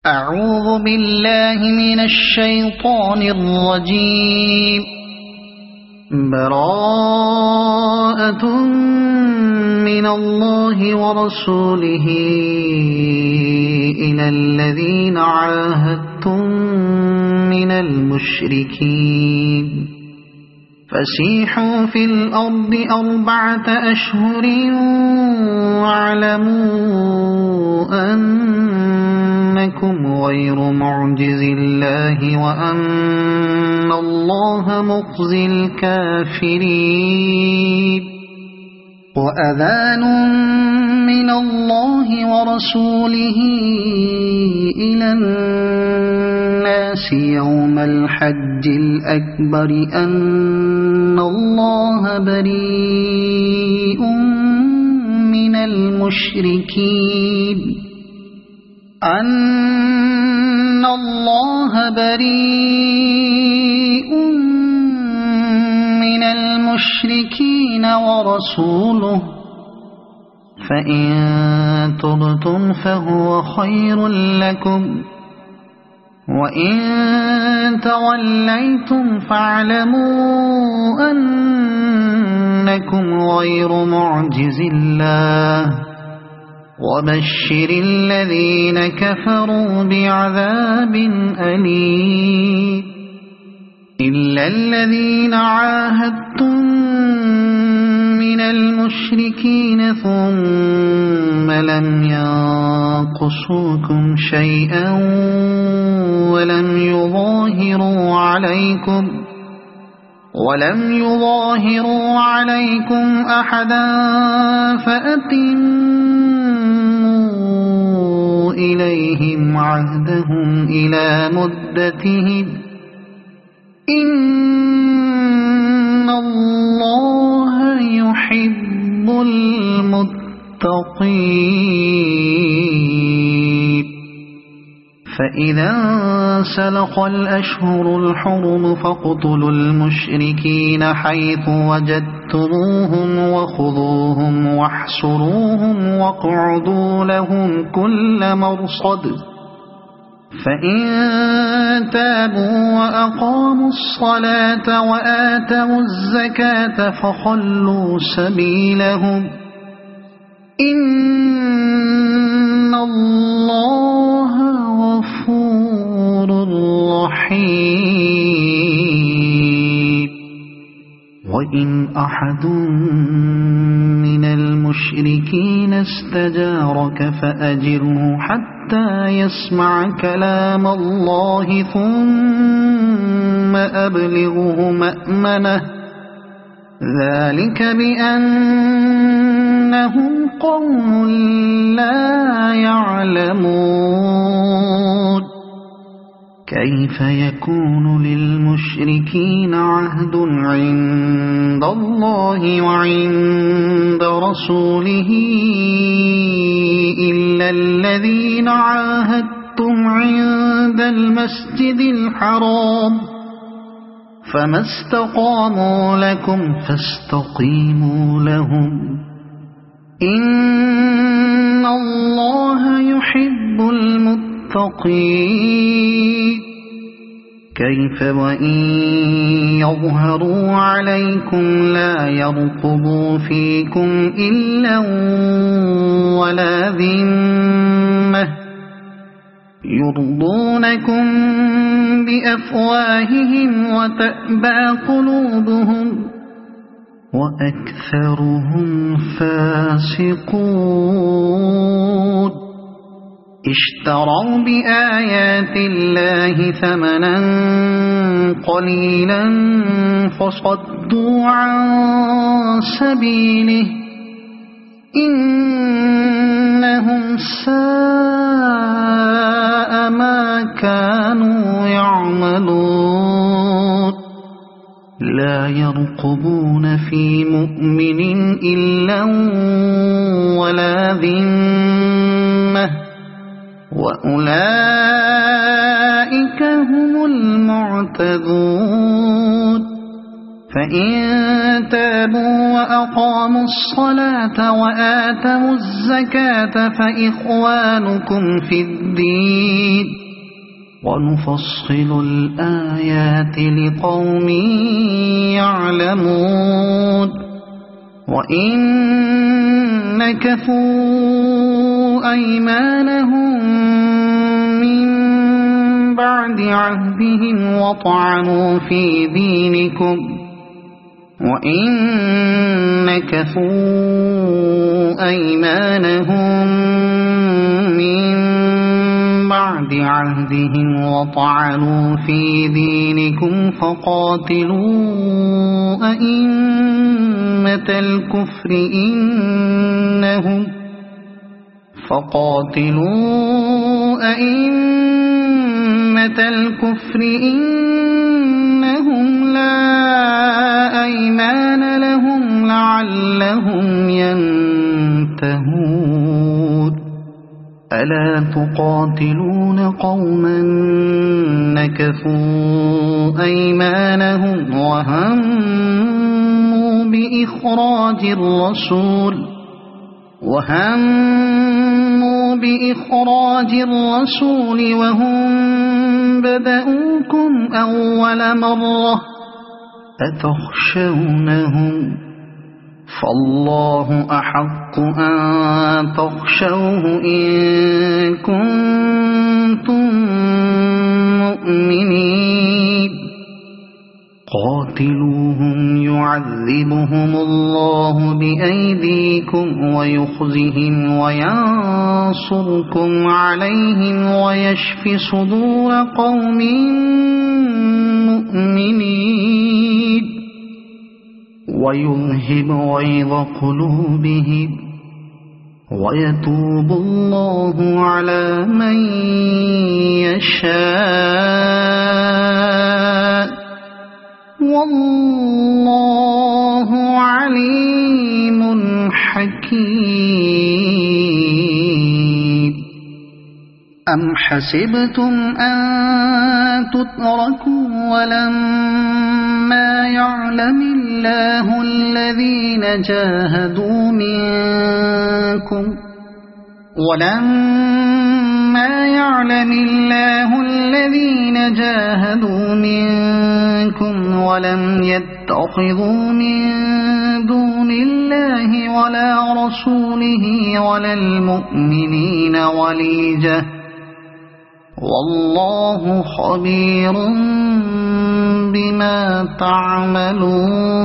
أعوذ بالله من الشيطان الرجيم. براءة من الله ورسوله إلى الذين عاهدتم من المشركين فسيحوا في الأرض 4 أشهر واعلموا أنكم غير معجز الله وأن الله مخزي الكافرين. وأذان من الله ورسوله إلى الناس يوم الحج الأكبر أن الله بريء من المشركين ورسوله فإن تبتم فهو خير لكم وإن توليتم فاعلموا أنكم غير معجز الله وبشر الذين كفروا بعذاب أليم. إلا الذين عاهدتم من المشركين ثم لم ينقصوكم شيئا ولم يظاهروا عليكم أحدا فأتموا إليهم عهدهم إلى مدتهم إن الله يحب المتقين. فإذا انسلخ الأشهر الحرم فاقتلوا المشركين حيث وجدتموهم وخذوهم واحصروهم واقعدوا لهم كل مرصد فإن تابوا وأقاموا الصلاة وآتوا الزكاة فخلوا سبيلهم إن الله غفور رحيم. وإن أحد من المشركين استجارك فأجره حتى يسمع كلام الله ثم أبلغه مأمنه ذلك بأنهم قوم لا يعلمون. كيف يكون للمشركين عهد عند الله وعند رسوله إلا الذين عاهدتم عند المسجد الحرام فما استقاموا لكم فاستقيموا لهم إن الله يحب المتقين. كيف وإن يظهروا عليكم لا يرقبوا فيكم إلا ولا ذمة يرضونكم بأفواههم وتأبى قلوبهم وأكثرهم فاسقون. اشتروا بآيات الله ثمنا قليلا فصدوا عن سبيله إنهم ساء ما كانوا يعملون. لا يرقبون في مؤمن إلا ولا ذمة وأولئك هم المعتدون. فإن تابوا وأقاموا الصلاة وآتوا الزكاة فإخوانكم في الدين ونفصل الآيات لقوم يعلمون وإن نكثوا أيمانهم من بعد عهدهم وطعنوا في دينكم فقاتلوا أئمة الكفر إنهم لا أيمان لهم لعلهم ينتهون ألا تقاتلون قوما نكثوا أيمانهم وهموا بإخراج الرسول وهم بدأوكم أول مرة أتخشونهم فالله أحق أن تخشوه إن كنتم مؤمنين قاتلوهم يعذبهم الله بأيديكم ويخزهم وينصركم عليهم ويشف صدور قوم مؤمنين ويذهب غيظ قلوبهم ويتوب الله على من يشاء والله عليم حكيم أم حسبتم أن تتركوا ولما يعلم الله الذين جاهدوا منكم ولم يتخذوا من دون الله ولا رسوله ولا المؤمنين وليجة والله خبير بما تعملون